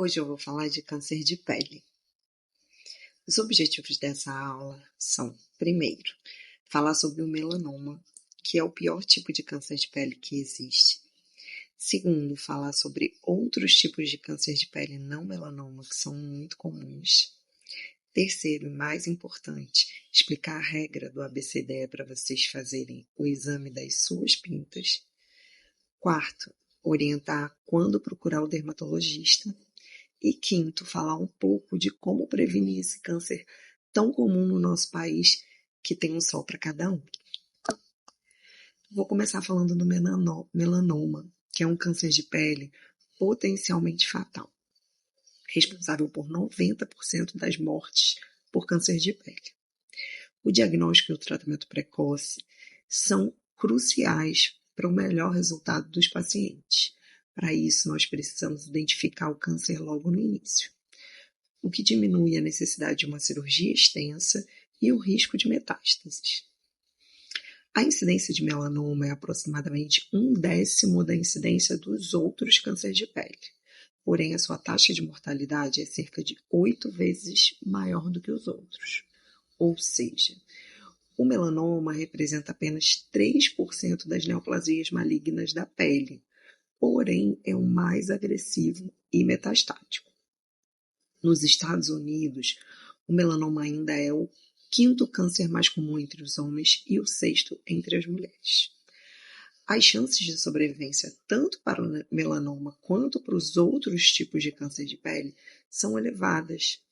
Hoje eu vou falar de câncer de pele. Os objetivos dessa aula são, primeiro, falar sobre o melanoma, que é o pior tipo de câncer de pele que existe. Segundo, falar sobre outros tipos de câncer de pele não melanoma que são muito comuns. Terceiro, e mais importante, explicar a regra do ABCDE para vocês fazerem o exame das suas pintas. Quarto, orientar quando procurar o dermatologista. E quinto, falar um pouco de como prevenir esse câncer tão comum no nosso país, que tem um sol para cada um. Vou começar falando do melanoma, que é um câncer de pele potencialmente fatal, responsável por 90% das mortes por câncer de pele. O diagnóstico e o tratamento precoce são cruciais para o melhor resultado dos pacientes. Para isso, nós precisamos identificar o câncer logo no início, o que diminui a necessidade de uma cirurgia extensa e o risco de metástases. A incidência de melanoma é aproximadamente 1/10 da incidência dos outros cânceres de pele, porém a sua taxa de mortalidade é cerca de 8 vezes maior do que os outros. Ou seja, o melanoma representa apenas 3% das neoplasias malignas da pele, porém é o mais agressivo e metastático. Nos Estados Unidos, o melanoma ainda é o 5º câncer mais comum entre os homens e o 6º entre as mulheres. As chances de sobrevivência tanto para o melanoma quanto para os outros tipos de câncer de pele são elevadas,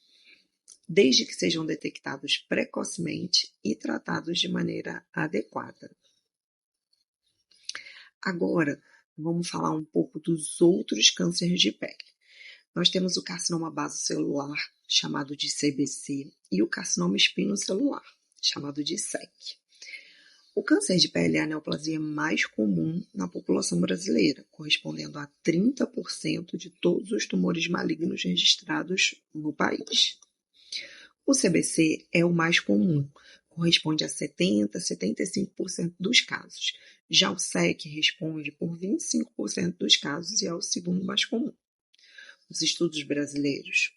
desde que sejam detectados precocemente e tratados de maneira adequada. Agora, vamos falar um pouco dos outros cânceres de pele. Nós temos o carcinoma basocelular, chamado de CBC, e o carcinoma espinocelular, chamado de SEC. O câncer de pele é a neoplasia mais comum na população brasileira, correspondendo a 30% de todos os tumores malignos registrados no país. O CBC é o mais comum, corresponde a 70-75% dos casos. Já o SEC responde por 25% dos casos e é o segundo mais comum. Os estudos brasileiros,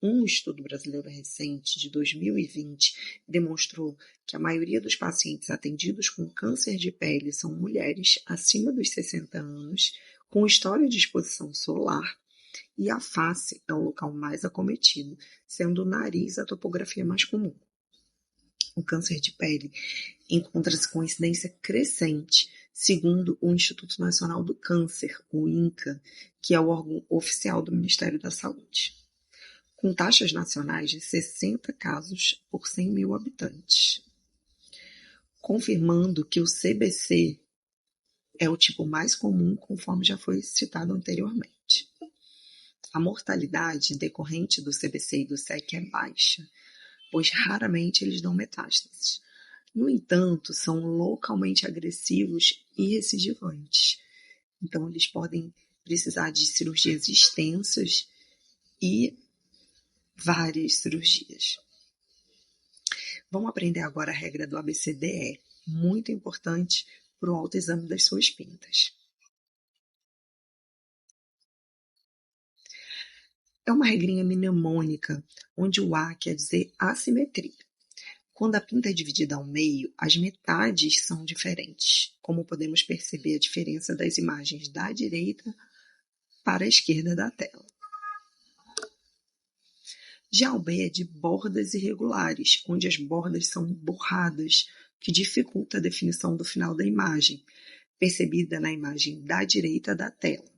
um estudo brasileiro recente de 2020 demonstrou que a maioria dos pacientes atendidos com câncer de pele são mulheres acima dos 60 anos, com história de exposição solar, e a face é o local mais acometido, sendo o nariz a topografia mais comum. O câncer de pele encontra-se com incidência crescente, segundo o Instituto Nacional do Câncer, o INCA, que é o órgão oficial do Ministério da Saúde, com taxas nacionais de 60 casos por 100 mil habitantes, confirmando que o CBC é o tipo mais comum, conforme já foi citado anteriormente. A mortalidade decorrente do CBC e do SEC é baixa, pois raramente eles dão metástases. No entanto, são localmente agressivos e recidivantes. Então, eles podem precisar de cirurgias extensas e várias cirurgias. Vamos aprender agora a regra do ABCDE, muito importante para o autoexame das suas pintas. É uma regrinha mnemônica, onde o A quer dizer assimetria. Quando a pinta é dividida ao meio, as metades são diferentes, como podemos perceber a diferença das imagens da direita para a esquerda da tela. Já o B é de bordas irregulares, onde as bordas são borradas, que dificulta a definição do final da imagem, percebida na imagem da direita da tela.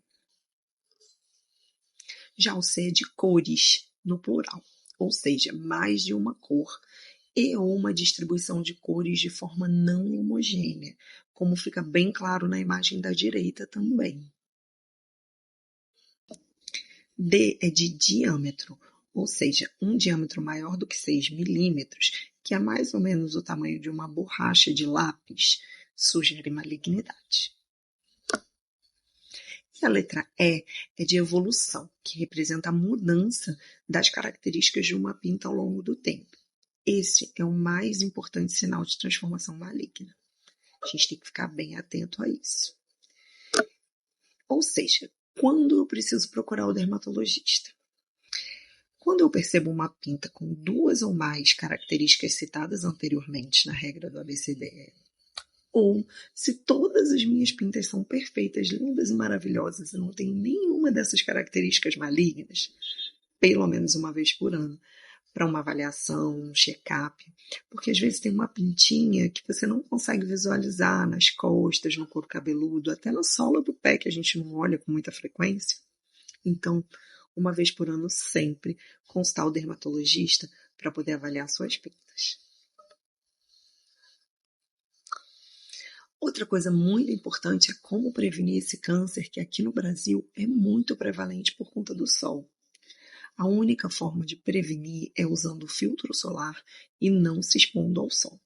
Já o C é de cores, no plural, ou seja, mais de uma cor, e uma distribuição de cores de forma não homogênea, como fica bem claro na imagem da direita também. D é de diâmetro, ou seja, um diâmetro maior do que 6 milímetros, que é mais ou menos o tamanho de uma borracha de lápis, sugere malignidade. E a letra E é de evolução, que representa a mudança das características de uma pinta ao longo do tempo. Esse é o mais importante sinal de transformação maligna. A gente tem que ficar bem atento a isso. Ou seja, quando eu preciso procurar o dermatologista? Quando eu percebo uma pinta com 2 ou mais características citadas anteriormente na regra do ABCDE, ou se todas as minhas pintas são perfeitas, lindas e maravilhosas e não tem nenhuma dessas características malignas, pelo menos uma vez por ano, para uma avaliação, um check-up, porque às vezes tem uma pintinha que você não consegue visualizar nas costas, no couro cabeludo, até na sola do pé que a gente não olha com muita frequência. Então, uma vez por ano sempre, consultar o dermatologista para poder avaliar suas pintas. Outra coisa muito importante é como prevenir esse câncer, que aqui no Brasil é muito prevalente por conta do sol. A única forma de prevenir é usando o filtro solar e não se expondo ao sol.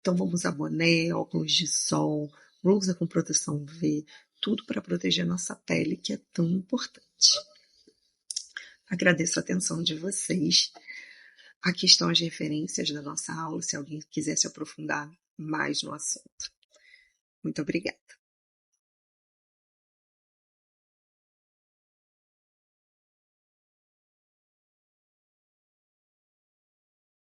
Então vamos usar boné, óculos de sol, blusa com proteção UV, tudo para proteger nossa pele, que é tão importante. Agradeço a atenção de vocês. Aqui estão as referências da nossa aula, se alguém quiser se aprofundar mais no assunto. Muito obrigada.